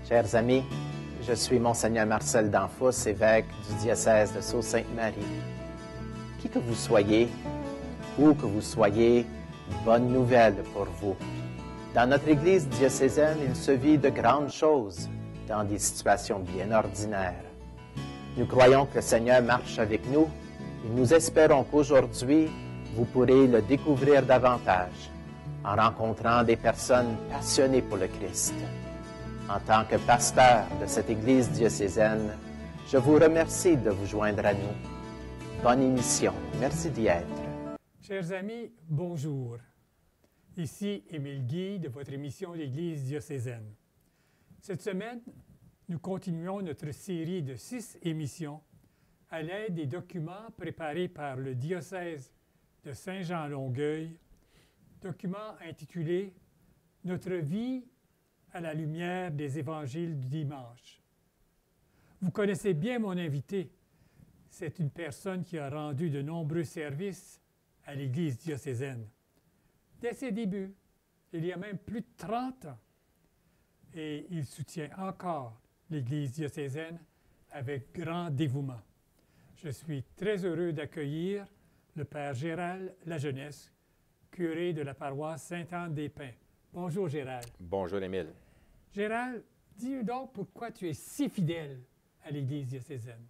Chers amis, je suis Monseigneur Marcel Danfous, évêque du diocèse de Sault-Sainte-Marie. Qui que vous soyez, où que vous soyez, bonne nouvelle pour vous. Dans notre Église diocésaine, il se vit de grandes choses dans des situations bien ordinaires. Nous croyons que le Seigneur marche avec nous et nous espérons qu'aujourd'hui, vous pourrez le découvrir davantage en rencontrant des personnes passionnées pour le Christ. En tant que pasteur de cette Église diocésaine, je vous remercie de vous joindre à nous. Bonne émission. Merci d'y être. Chers amis, bonjour. Ici Émile Guy de votre émission L'Église diocésaine. Cette semaine, nous continuons notre série de 6 émissions à l'aide des documents préparés par le diocèse de Saint-Jean-Longueuil, documents intitulés « Notre vie à la lumière des évangiles du dimanche ». Vous connaissez bien mon invité. C'est une personne qui a rendu de nombreux services à l'Église diocésaine. Dès ses débuts, il y a même plus de 30 ans, et il soutient encore l'Église diocésaine avec grand dévouement. Je suis très heureux d'accueillir le Père Gérald Lajeunesse, curé de la paroisse Sainte-Anne-des-Pins. Bonjour Gérald. Bonjour Émile. Gérald, dis-nous donc pourquoi tu es si fidèle à l'Église diocésaine.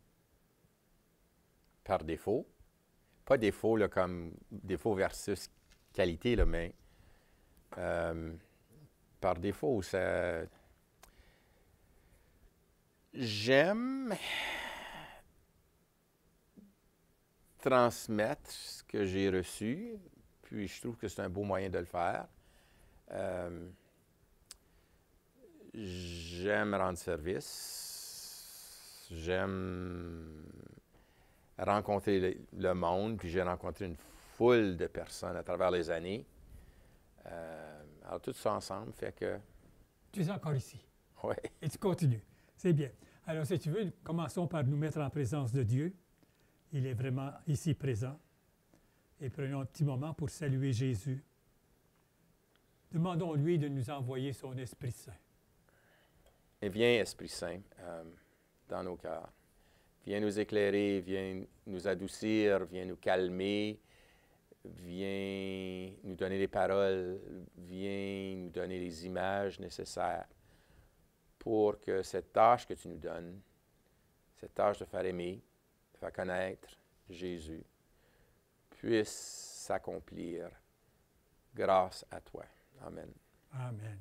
Par défaut. Pas défaut là, comme défaut versus qualité, là, mais par défaut, ça... J'aime transmettre ce que j'ai reçu, puis je trouve que c'est un beau moyen de le faire. J'aime rendre service, j'aime rencontrer le monde, puis j'ai rencontré une foule de personnes à travers les années. Alors tout ça ensemble fait que... Tu es encore ici. Oui. Et tu continues. C'est bien. Alors si tu veux, commençons par nous mettre en présence de Dieu. Il est vraiment ici présent. Et prenons un petit moment pour saluer Jésus. Demandons-lui de nous envoyer son Esprit Saint. Et viens, Esprit Saint, dans nos cœurs. Viens nous éclairer, viens nous adoucir, viens nous calmer, viens nous donner les paroles, viens nous donner les images nécessaires pour que cette tâche que tu nous donnes, cette tâche de faire aimer, de faire connaître Jésus, puisse s'accomplir grâce à toi. Amen. Amen.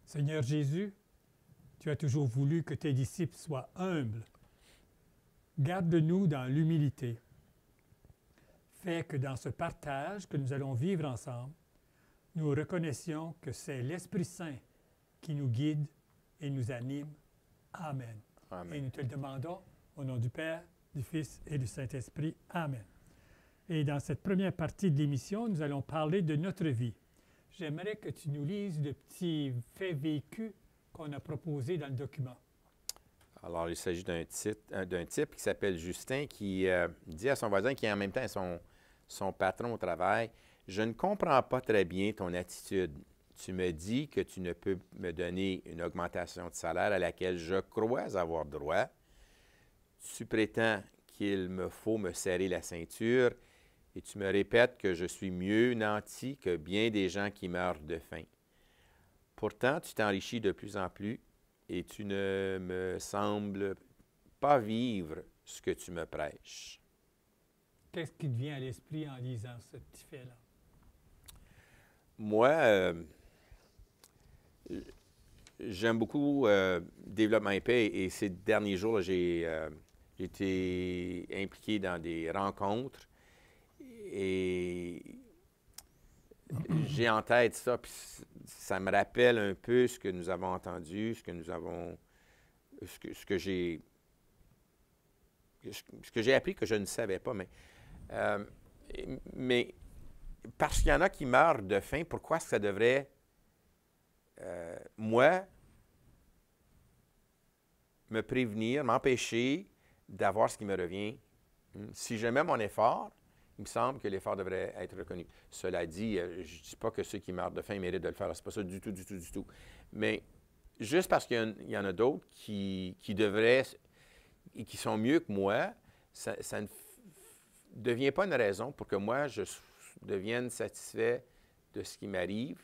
Seigneur Jésus, tu as toujours voulu que tes disciples soient humbles. Garde-nous dans l'humilité. Fais que dans ce partage que nous allons vivre ensemble, nous reconnaissions que c'est l'Esprit Saint qui nous guide et nous anime. Amen. Amen. Et nous te le demandons au nom du Père, du Fils et du Saint-Esprit. Amen. Et dans cette première partie de l'émission, nous allons parler de notre vie. J'aimerais que tu nous lises le petit fait vécu qu'on a proposé dans le document. Alors, il s'agit d'un type qui s'appelle Justin qui dit à son voisin, qui en même temps est son patron au travail, « Je ne comprends pas très bien ton attitude. Tu me dis que tu ne peux me donner une augmentation de salaire à laquelle je crois avoir droit. Tu prétends qu'il me faut me serrer la ceinture et tu me répètes que je suis mieux nanti que bien des gens qui meurent de faim. Pourtant, tu t'enrichis de plus en plus et tu ne me sembles pas vivre ce que tu me prêches. » Qu'est-ce qui te vient à l'esprit en lisant ce petit fait-là? Moi, j'aime beaucoup Développement et Paix et ces derniers jours, j'ai été impliqué dans des rencontres et j'ai en tête ça, puis ça me rappelle un peu ce que nous avons entendu, ce que j'ai appris que je ne savais pas, mais parce qu'il y en a qui meurent de faim, pourquoi ça devrait, moi, me prévenir, m'empêcher d'avoir ce qui me revient? Si je mets mon effort, il me semble que l'effort devrait être reconnu. Cela dit, je ne dis pas que ceux qui meurent de faim méritent de le faire. Ce n'est pas ça du tout, du tout, du tout. Mais juste parce qu'il y en a d'autres qui devraient, et qui sont mieux que moi, ça ne devient pas une raison pour que moi, je devienne satisfait de ce qui m'arrive.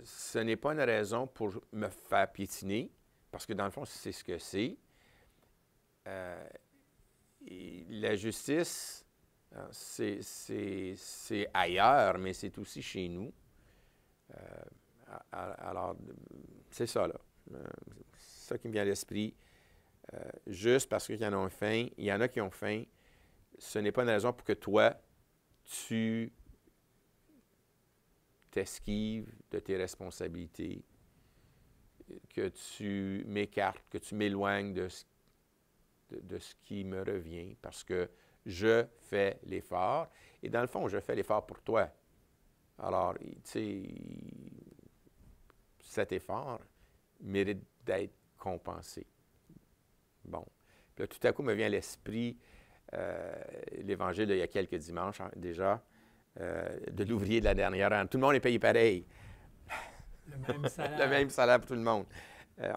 Ce n'est pas une raison pour me faire piétiner, parce que dans le fond, c'est ce que c'est. Et la justice, c'est ailleurs, mais c'est aussi chez nous. Alors, c'est ça, là. C'est ça qui me vient à l'esprit. Juste parce qu'il y en a qui ont faim, ce n'est pas une raison pour que toi, tu t'esquives de tes responsabilités, que tu m'écartes, que tu m'éloignes de ce qui me revient, parce que je fais l'effort. Et dans le fond, je fais l'effort pour toi. Alors, tu sais, cet effort mérite d'être compensé. Bon. Puis là, tout à coup, me vient à l'esprit l'Évangile il y a quelques dimanches déjà, de l'ouvrier de la dernière heure. Tout le monde est payé pareil. Le même salaire. Le même salaire pour tout le monde.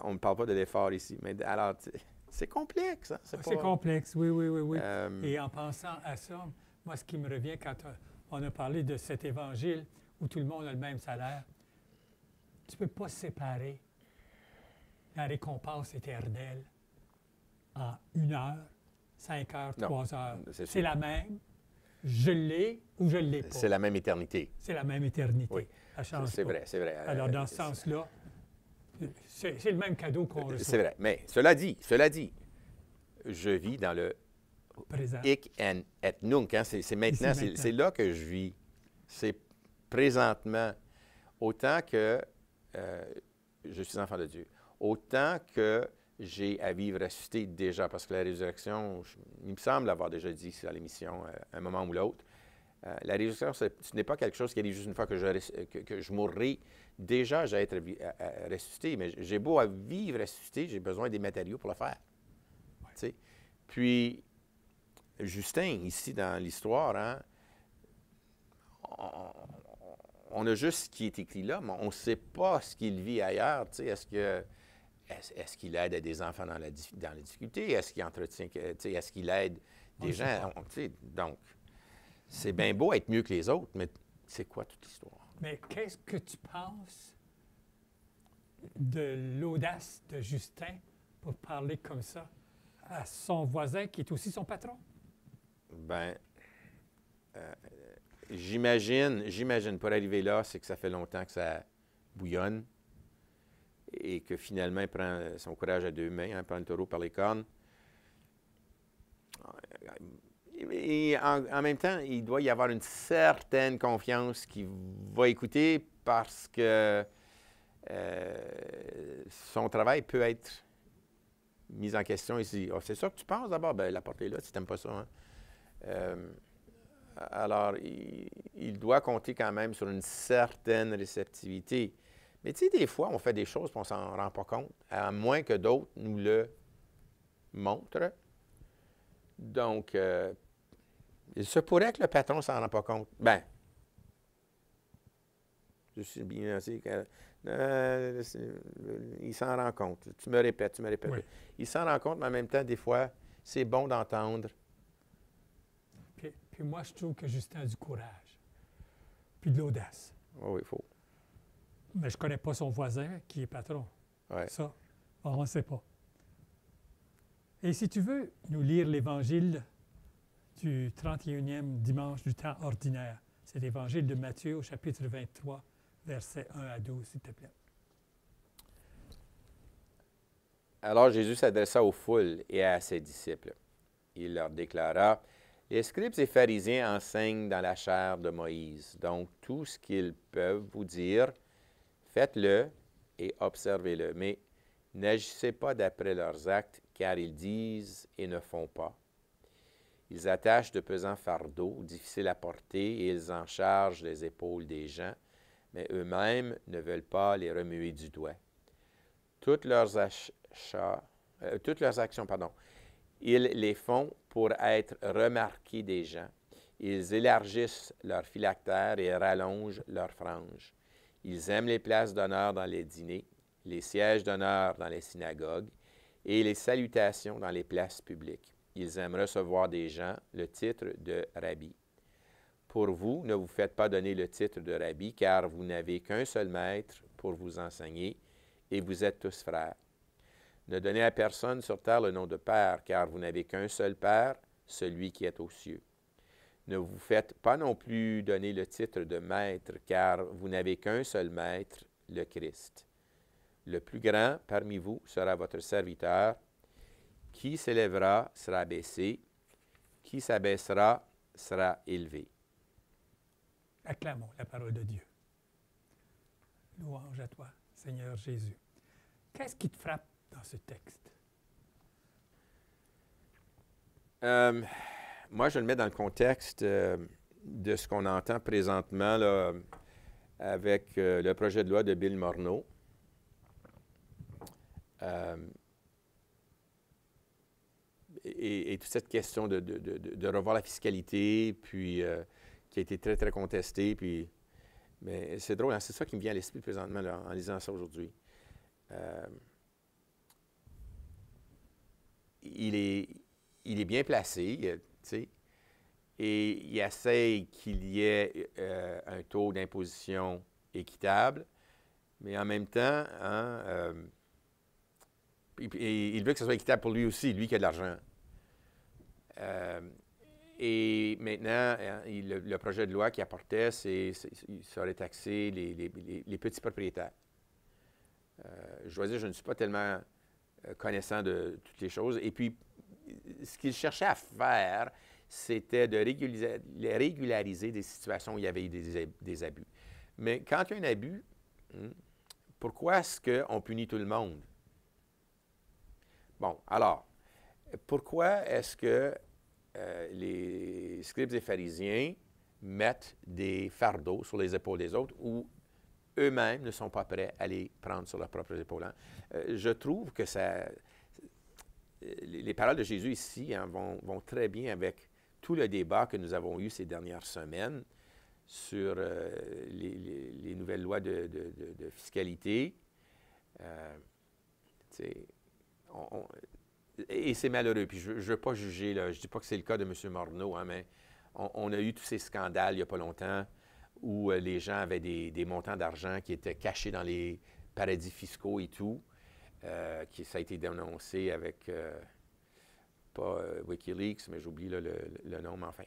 On ne parle pas de l'effort ici. Mais alors, c'est complexe. Hein? C'est complexe, oui. Et en pensant à ça, moi, ce qui me revient quand on a parlé de cet Évangile où tout le monde a le même salaire, tu ne peux pas séparer la récompense éternelle en 1 heure, 5 heures, 3 heures. C'est la même. Je l'ai ou je ne l'ai pas. C'est la même éternité. C'est la même éternité. Oui. C'est vrai, c'est vrai. Alors, dans ce sens-là, c'est le même cadeau qu'on reçoit. C'est vrai. Mais cela dit, je vis dans le présent. Hic et nunc. Hein? C'est maintenant, c'est là que je vis. C'est présentement. Autant que je suis enfant de Dieu, autant que j'ai à vivre ressuscité déjà, parce que la résurrection, il me semble l'avoir déjà dit à l'émission à un moment ou l'autre, la résurrection, ce n'est pas quelque chose qui arrive juste une fois que je mourrai. Déjà, j'ai à être ressuscité, mais j'ai beau à vivre ressuscité, j'ai besoin des matériaux pour le faire. Ouais. Puis, Justin, ici dans l'histoire, hein, on a juste ce qui est écrit là, mais on ne sait pas ce qu'il vit ailleurs. Est-ce qu'il aide à des enfants dans la difficulté? Est-ce qu'il entretient, est-ce qu'il aide des gens? Donc, c'est bien beau être mieux que les autres, mais c'est quoi toute l'histoire? Mais qu'est-ce que tu penses de l'audace de Justin pour parler comme ça à son voisin qui est aussi son patron? Bien, j'imagine, pour arriver là, c'est que ça fait longtemps que ça bouillonne et que finalement, il prend son courage à 2 mains, hein, prend le taureau par les cornes. Et en même temps, il doit y avoir une certaine confiance qu'il va écouter parce que son travail peut être mis en question ici. Oh, c'est ça que tu penses d'abord? Bien, la porte est là, si tu n'aimes pas ça. Hein? Alors, il doit compter quand même sur une certaine réceptivité. Mais tu sais, des fois, on fait des choses et on ne s'en rend pas compte, à moins que d'autres nous le montrent. Donc, il se pourrait que le patron ne s'en rend pas compte. Bien, je suis bien assez... il s'en rend compte. Tu me répètes. Oui. Il s'en rend compte, mais en même temps, des fois, c'est bon d'entendre. Puis moi, je trouve que Justin a du courage, puis de l'audace. Oui, il faut. Mais je ne connais pas son voisin qui est patron. Ouais. Ça, on ne sait pas. Et si tu veux nous lire l'Évangile du 31e dimanche du temps ordinaire, c'est l'Évangile de Matthieu au chapitre 23, versets 1 à 12, s'il te plaît. Alors Jésus s'adressa aux foules et à ses disciples. Il leur déclara: les scribes et pharisiens enseignent dans la chair de Moïse. Donc, tout ce qu'ils peuvent vous dire, faites-le et observez-le. Mais n'agissez pas d'après leurs actes, car ils disent et ne font pas. Ils attachent de pesants fardeaux, difficiles à porter, et ils en chargent les épaules des gens, mais eux-mêmes ne veulent pas les remuer du doigt. Toutes leurs actions, ils les font pour être remarqués des gens. Ils élargissent leurs phylactères et rallongent leurs franges. Ils aiment les places d'honneur dans les dîners, les sièges d'honneur dans les synagogues et les salutations dans les places publiques. Ils aiment recevoir des gens le titre de rabbi. Pour vous, ne vous faites pas donner le titre de rabbi, car vous n'avez qu'un seul maître pour vous enseigner, et vous êtes tous frères. Ne donnez à personne sur terre le nom de Père, car vous n'avez qu'un seul Père, celui qui est aux cieux. Ne vous faites pas non plus donner le titre de Maître, car vous n'avez qu'un seul Maître, le Christ. Le plus grand parmi vous sera votre serviteur. Qui s'élèvera sera abaissé, qui s'abaissera sera élevé. Acclamons la parole de Dieu. Louange à toi, Seigneur Jésus. Qu'est-ce qui te frappe dans ce texte? Moi, je le mets dans le contexte de ce qu'on entend présentement là, avec le projet de loi de Bill Morneau. Et toute cette question de revoir la fiscalité, puis qui a été très, très contestée. Puis, mais c'est drôle, hein, c'est ça qui me vient à l'esprit présentement là, en lisant ça aujourd'hui. Il est bien placé, tu sais, et il essaye qu'il y ait un taux d'imposition équitable, mais en même temps, hein, il veut que ce soit équitable pour lui aussi, lui qui a de l'argent. Et maintenant, le projet de loi qu'il apportait, il serait taxé les petits propriétaires. Je dois dire, je ne suis pas tellement connaissant de toutes les choses. Et puis, ce qu'il cherchait à faire, c'était de régulariser des situations où il y avait eu des abus. Mais quand il y a un abus, pourquoi est-ce qu'on punit tout le monde? Bon, alors, pourquoi est-ce que les scribes et pharisiens mettent des fardeaux sur les épaules des autres ou eux-mêmes ne sont pas prêts à les prendre sur leurs propres épaules? Je trouve que les paroles de Jésus ici vont très bien avec tout le débat que nous avons eu ces dernières semaines sur les nouvelles lois de fiscalité. Et c'est malheureux. Puis je ne veux pas juger, là, je ne dis pas que c'est le cas de M. Morneau, hein, mais on a eu tous ces scandales il n'y a pas longtemps où les gens avaient des montants d'argent qui étaient cachés dans les paradis fiscaux et tout. Ça a été dénoncé avec, pas Wikileaks, mais j'oublie là, le nom, mais enfin.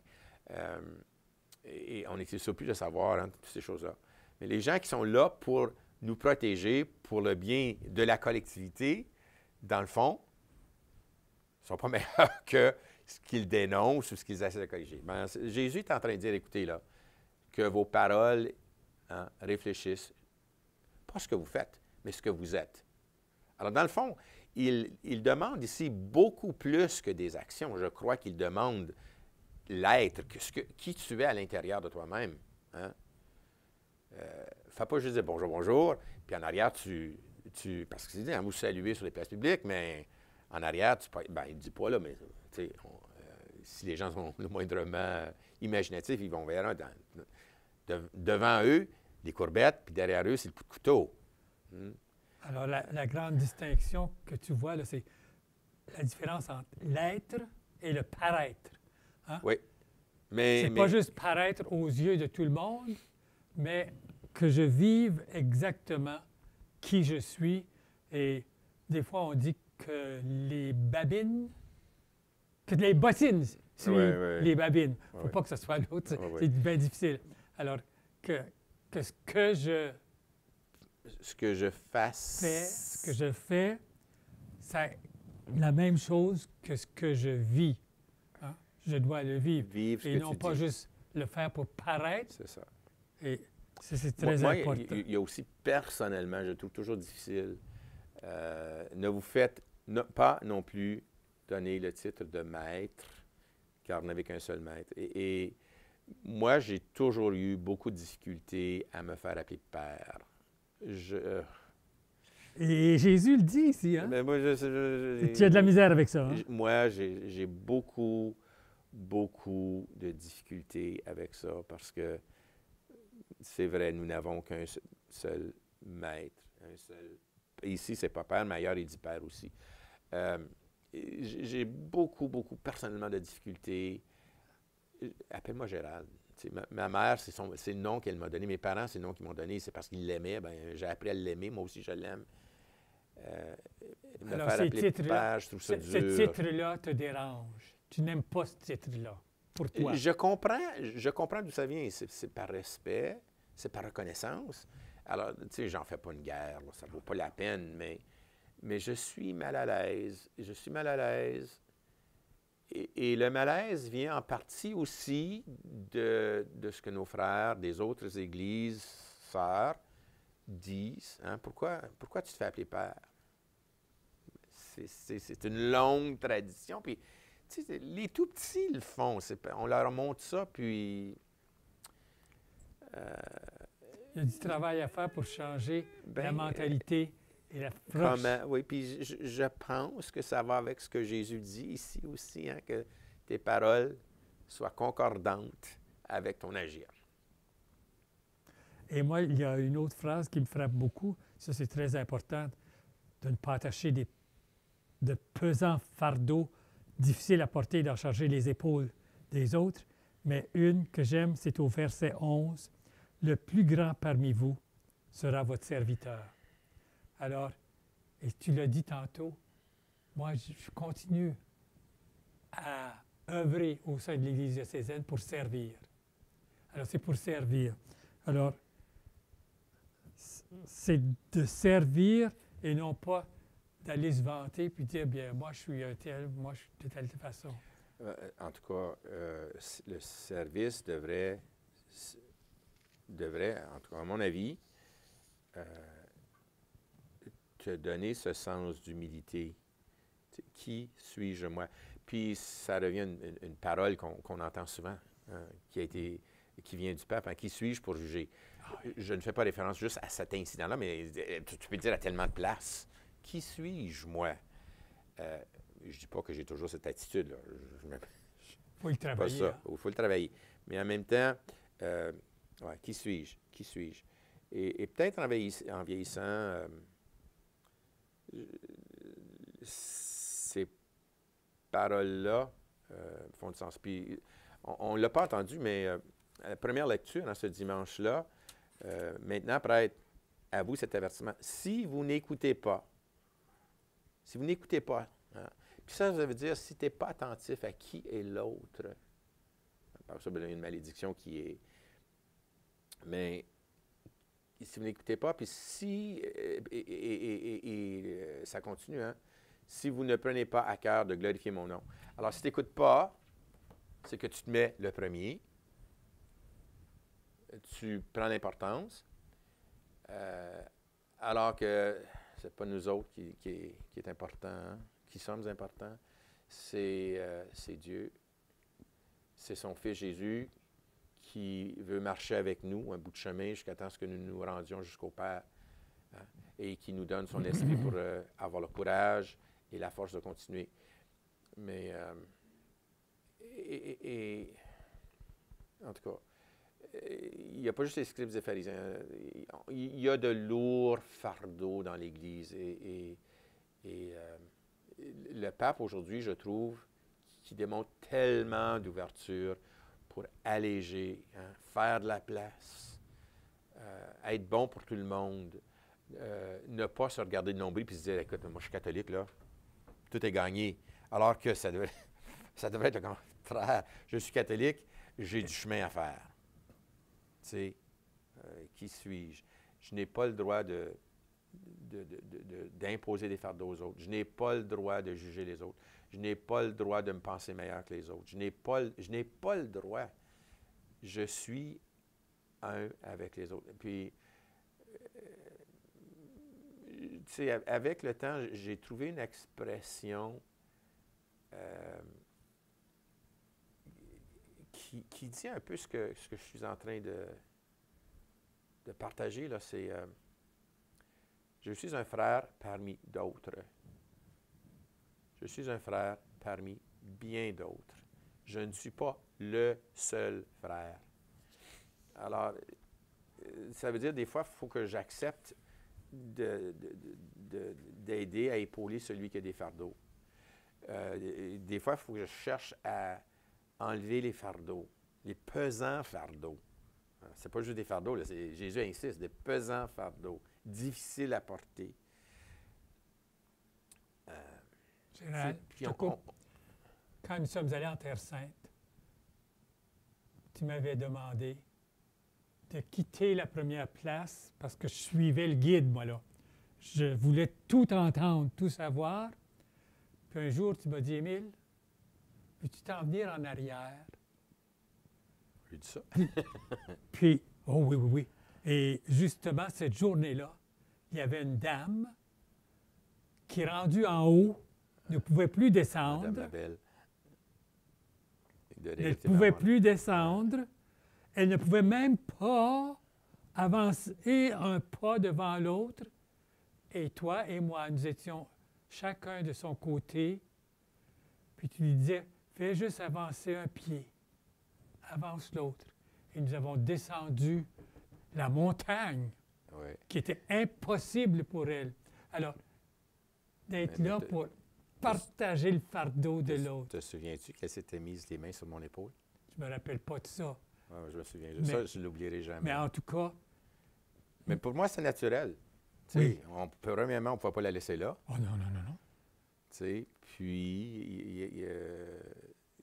Et on était surpris de savoir toutes ces choses-là. Mais les gens qui sont là pour nous protéger, pour le bien de la collectivité, dans le fond, ne sont pas meilleurs que ce qu'ils dénoncent ou ce qu'ils essaient de corriger. Ben, Jésus est en train de dire, écoutez, là, que vos paroles réfléchissent, pas ce que vous faites, mais ce que vous êtes. Alors, dans le fond, il demande ici beaucoup plus que des actions. Je crois qu'il demande l'être, qui tu es à l'intérieur de toi-même. Hein? Fais pas juste dire bonjour, bonjour, puis en arrière, parce qu'il dit, vous saluez sur les places publiques, mais en arrière, il ne dit pas là, mais si les gens sont le moindrement imaginatifs, ils vont vers devant eux, des courbettes, puis derrière eux, c'est le coup de couteau. Alors, la grande distinction que tu vois, là, c'est la différence entre l'être et le paraître. Hein? Oui. Mais pas juste paraître aux yeux de tout le monde, mais que je vive exactement qui je suis. Et des fois, on dit que les babines, que les bottines suivent les babines. Il ne faut pas que ce soit l'autre, c'est bien difficile. Alors, que ce que je fais, c'est la même chose que ce que je vis. Hein? Je dois le vivre et non pas juste le faire pour paraître. C'est ça. Et c'est très important. Il y a aussi, personnellement, je trouve toujours difficile, ne vous faites pas non plus donner le titre de maître, car vous n'avez qu'un seul maître. Et moi, j'ai toujours eu beaucoup de difficultés à me faire appeler père. Et Jésus le dit ici, hein? Mais moi, tu as de la misère avec ça, hein? Moi, j'ai beaucoup de difficultés avec ça parce que c'est vrai, nous n'avons qu'un seul. seul maître, un seul... Ici, c'est pas père, mais ailleurs, il dit père aussi. J'ai beaucoup, personnellement, de difficultés. Appelle-moi Gérald. Ma mère, c'est le nom qu'elle m'a donné. Mes parents, c'est le nom qu'ils m'ont donné. C'est parce qu'ils l'aimaient. Ben, j'ai appris à l'aimer. Moi aussi, je l'aime. Me Alors, faire ces appeler titres-là, père, je trouve ça dur. ce titre-là te dérange. Tu n'aimes pas ce titre-là, pour toi. Je comprends d'où ça vient. C'est par respect, c'est par reconnaissance. Alors, tu sais, j'en fais pas une guerre. Là, ça vaut pas la peine, mais je suis mal à l'aise. Je suis mal à l'aise. Et le malaise vient en partie aussi de ce que nos frères des autres églises, sœurs, disent. Hein? Pourquoi tu te fais appeler père? C'est une longue tradition. Puis, tu sais, les tout petits le font. On leur montre ça, puis... Il y a du travail à faire pour changer la mentalité et l'approche. Oui, puis je pense que ça va avec ce que Jésus dit ici aussi, hein, que tes paroles soient concordantes avec ton agir. Et moi, il y a une autre phrase qui me frappe beaucoup. Ça, c'est très important, de ne pas attacher de pesants fardeaux difficiles à porter et d'en charger les épaules des autres. Mais une que j'aime, c'est au verset 11. « Le plus grand parmi vous sera votre serviteur. » Alors, et tu l'as dit tantôt, moi, je continue à œuvrer au sein de l'Église diocésaine pour servir. Alors, c'est pour servir. Alors, c'est de servir et non pas d'aller se vanter puis dire, bien, moi, je suis un tel, moi, je suis de telle façon. En tout cas, le service devrait, en tout cas, à mon avis, te donner ce sens d'humilité. Qui suis-je, moi? Puis ça devient une parole qu'on entend souvent, hein, qui vient du pape. Hein, qui suis-je pour juger? Je ne fais pas référence juste à cet incident-là, mais tu peux le dire à tellement de places. Qui suis-je, moi? Je ne dis pas que j'ai toujours cette attitude-là. Il faut le travailler. Pas ça. Il faut le travailler. Mais en même temps, qui suis-je? Qui suis-je? Et peut-être en vieillissant, ces paroles-là font du sens. Puis, on ne l'a pas entendu, mais à la première lecture, dans ce dimanche-là, maintenant, prêtre, à vous cet avertissement. Si vous n'écoutez pas, hein, puis ça veut dire si tu n'es pas attentif à qui est l'autre. Par ça, il y a une malédiction qui est... Mais si vous n'écoutez pas, puis si... ça continue, hein? Si vous ne prenez pas à cœur de glorifier mon nom. Alors, si tu n'écoutes pas, c'est que tu te mets le premier. Tu prends l'importance. Alors que ce n'est pas nous autres qui est important, hein? Qui sommes importants. C'est Dieu. C'est son Fils Jésus qui veut marcher avec nous un bout de chemin jusqu'à temps que nous nous rendions jusqu'au Père, hein, et qui nous donne son esprit pour avoir le courage et la force de continuer. Mais, en tout cas, il n'y a pas juste les scribes et pharisiens. Il y a de lourds fardeaux dans l'Église. Et le pape, aujourd'hui, je trouve, qui démontre tellement d'ouverture pour alléger, hein, faire de la place, être bon pour tout le monde, ne pas se regarder de nombril et se dire, écoute, moi je suis catholique, là, tout est gagné. Alors que ça devrait être le contraire. Je suis catholique, j'ai du chemin à faire. Tu sais, qui suis-je? Je n'ai pas le droit d'imposer des fardeaux aux autres. Je n'ai pas le droit de juger les autres. Je n'ai pas le droit de me penser meilleur que les autres. Je n'ai pas le droit. Je suis un avec les autres. Puis, tu sais, avec le temps, j'ai trouvé une expression qui dit un peu ce que je suis en train de partager, là. C'est je suis un frère parmi d'autres. Je suis un frère parmi bien d'autres. Je ne suis pas le seul frère. Alors, ça veut dire des fois, il faut que j'accepte d'aider à épauler celui qui a des fardeaux. Des fois, il faut que je cherche à enlever les fardeaux, les pesants fardeaux. C'est pas juste des fardeaux, là, Jésus insiste, des pesants fardeaux, difficiles à porter. Gérald, je te coupe. Quand nous sommes allés en Terre Sainte, tu m'avais demandé de quitter la première place parce que je suivais le guide, moi, là. Je voulais tout entendre, tout savoir. Puis un jour, tu m'as dit, Émile, peux-tu t'en venir en arrière? J'ai dit ça. Puis, oh oui, oui, oui. Et justement, cette journée-là, il y avait une dame qui, rendue en haut, ne pouvait plus descendre. Madame Labelle. Elle ne pouvait plus descendre. Elle ne pouvait même pas avancer un pas devant l'autre. Et toi et moi, nous étions chacun de son côté. Puis tu lui disais, fais juste avancer un pied. Avance l'autre. Et nous avons descendu la montagne, Oui. qui était impossible pour elle. Alors, d'être là pour partager le fardeau de l'autre. Te souviens-tu qu'elle s'était mise les mains sur mon épaule? Je ne me rappelle pas de ça. Ouais, je me souviens. Ça, je ne l'oublierai jamais. Mais en tout cas... Mais pour moi, c'est naturel. Oui. Premièrement, on ne pouvait pas la laisser là. Oh non, non, non, non. Puis,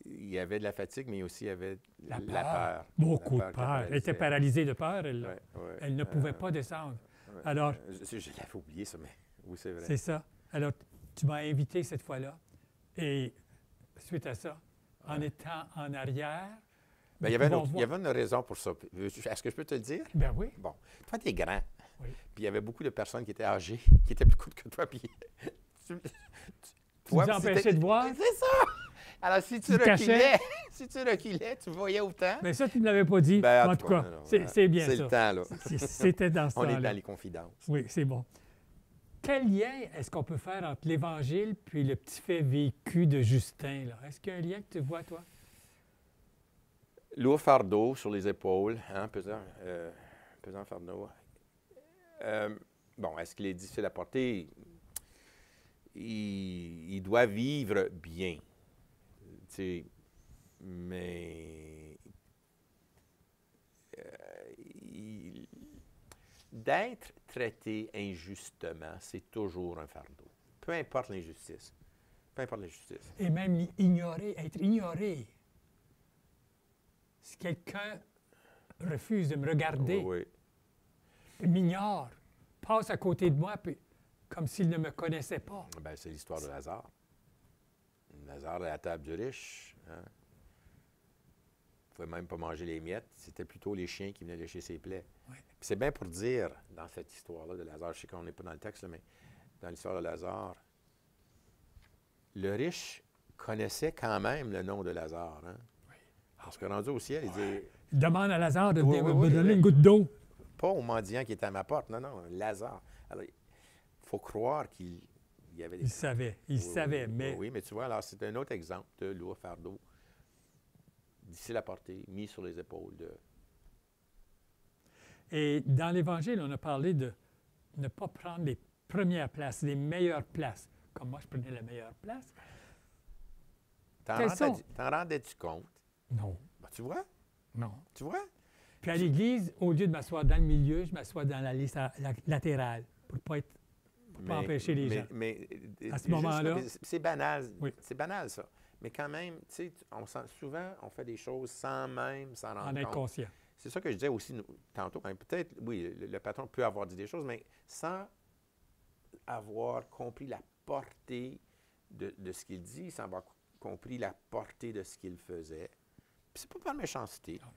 il y avait de la fatigue, mais aussi il y avait La peur. Beaucoup de peur. Elle était paralysée de peur, elle. Ouais, ouais. Elle ne pouvait pas descendre. Ouais. Alors... Je l'avais oublié, ça, mais oui, c'est vrai. C'est ça. Alors, tu m'as invité cette fois-là. Et suite à ça, en étant en arrière... Bien, il y avait une raison pour ça. Est-ce que je peux te le dire? Ben oui. Bon. Toi, tu es grand. Oui. Puis il y avait beaucoup de personnes qui étaient âgées, qui étaient plus courtes que toi. Puis tu nous empêchais de voir? C'est ça! Alors, si tu reculais, tu voyais autant. Mais ça, tu ne me l'avais pas dit. Ben, en tout cas, c'est bien ça. C'est le temps, là. C'était dans ce temps-là. On est dans les confidences. Oui, c'est bon. Quel lien est-ce qu'on peut faire entre l'Évangile puis le petit fait vécu de Justin, là? Est-ce qu'il y a un lien que tu vois, toi? Lourd fardeau sur les épaules, hein, pesant fardeau. Bon, est-ce qu'il est difficile à porter? Il doit vivre bien. Mais d'être traité injustement, c'est toujours un fardeau. Peu importe l'injustice. Peu importe l'injustice. Et même être ignoré. Si quelqu'un refuse de me regarder, Oui. m'ignore, passe à côté de moi, puis, comme s'il ne me connaissait pas. Ben, c'est l'histoire de Lazare. Lazare à la table du riche. Hein? Il ne pouvait même pas manger les miettes. C'était plutôt les chiens qui venaient lécher ses plaies. Oui. Puis c'est bien pour dire, dans cette histoire-là de Lazare, je sais qu'on n'est pas dans le texte, là, mais dans l'histoire de Lazare, le riche connaissait quand même le nom de Lazare. Hein? Oui. Parce que rendu au ciel, il dit... Il demande à Lazare de Oui, me donner une goutte d'eau. Pas au mendiant qui était à ma porte, non, Lazare. Alors, il faut croire qu'il y avait des... Il savait, mais... Oui, mais tu vois, alors c'est un autre exemple de lourd fardeau, difficile à porter, mis sur les épaules de... Et dans l'Évangile, on a parlé de ne pas prendre les premières places, les meilleures places. Comme moi, je prenais la meilleure place. T'en rendais-tu compte? Non. Ben, tu vois? Non. Tu vois? Puis à l'Église, au lieu de m'asseoir dans le milieu, je m'assois dans la liste latérale pour ne pas empêcher les gens. Mais à ce moment-là... C'est banal. Oui. C'est banal, ça. Mais quand même, tu sais, souvent, on fait des choses sans même s'en rendre compte. En être conscient. C'est ça que je disais aussi tantôt. Hein, peut-être, oui, le patron peut avoir dit des choses, mais sans avoir compris la portée de ce qu'il dit, sans avoir compris la portée de ce qu'il faisait. Puis c'est pas par méchanceté. Non.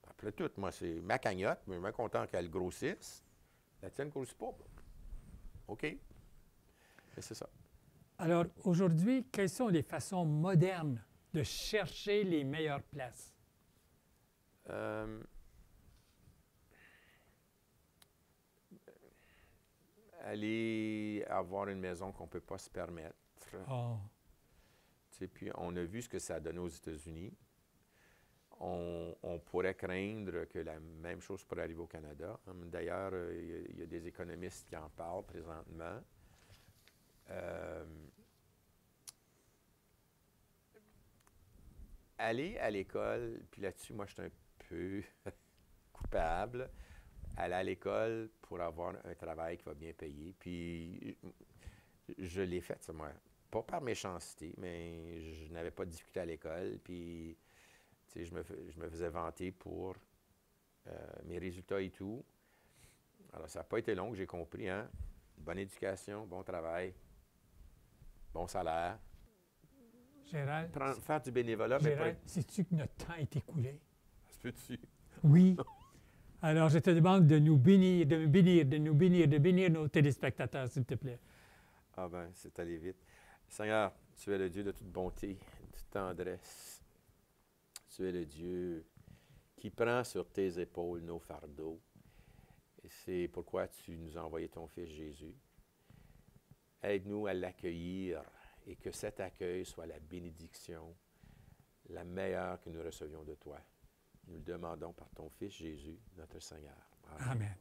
Après tout, moi, c'est ma cagnotte, mais je suis bien content qu'elle grossisse. La tienne ne grossit pas. OK. Mais c'est ça. Alors, aujourd'hui, quelles sont les façons modernes de chercher les meilleures places? Aller avoir une maison qu'on ne peut pas se permettre. Oh. Puis on a vu ce que ça a donné aux États-Unis. on pourrait craindre que la même chose pourrait arriver au Canada. D'ailleurs, il y a des économistes qui en parlent présentement. Aller à l'école, puis là-dessus, moi, je suis un peu coupable. Aller à l'école pour avoir un travail qui va bien payer. Puis, je l'ai fait, ça, moi. Pas par méchanceté, mais je n'avais pas de difficulté à l'école. Puis, tu sais, je me faisais vanter pour mes résultats et tout. Alors, ça n'a pas été long, j'ai compris, hein? Bonne éducation, bon travail, bon salaire. Gérald, Faire du bénévolat, Gérald, sais-tu que notre temps est écoulé? Ça se peut-tu? Oui. Alors, je te demande de nous bénir, de bénir nos téléspectateurs, s'il te plaît. Ah ben, c'est allé vite. Seigneur, tu es le Dieu de toute bonté, de toute tendresse. Tu es le Dieu qui prend sur tes épaules nos fardeaux. Et c'est pourquoi tu nous as envoyé ton Fils Jésus. Aide-nous à l'accueillir et que cet accueil soit la bénédiction, la meilleure que nous recevions de toi. Nous le demandons par ton Fils Jésus, notre Seigneur. Amen. Amen.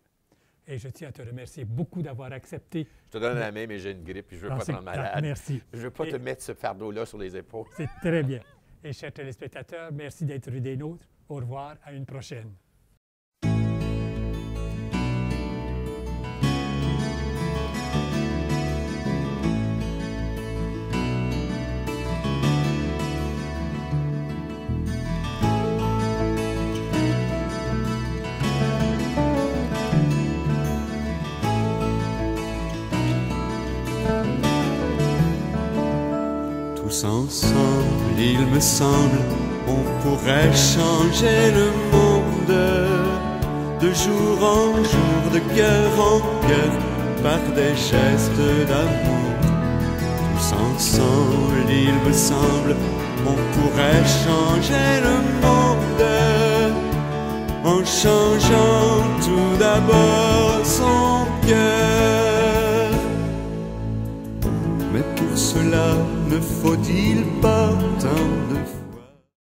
Et je tiens à te remercier beaucoup d'avoir accepté. Je te donne la main, mais j'ai une grippe et je ne veux pas te rendre malade. Merci. Je ne veux pas te mettre ce fardeau-là sur les épaules. C'est très bien. Et chers téléspectateurs, merci d'être des nôtres. Au revoir, à une prochaine. Tous ensemble, il me semble, on pourrait changer le monde de jour en jour, de cœur en cœur, par des gestes d'amour. Tous ensemble, il me semble, on pourrait changer le monde en changeant tout d'abord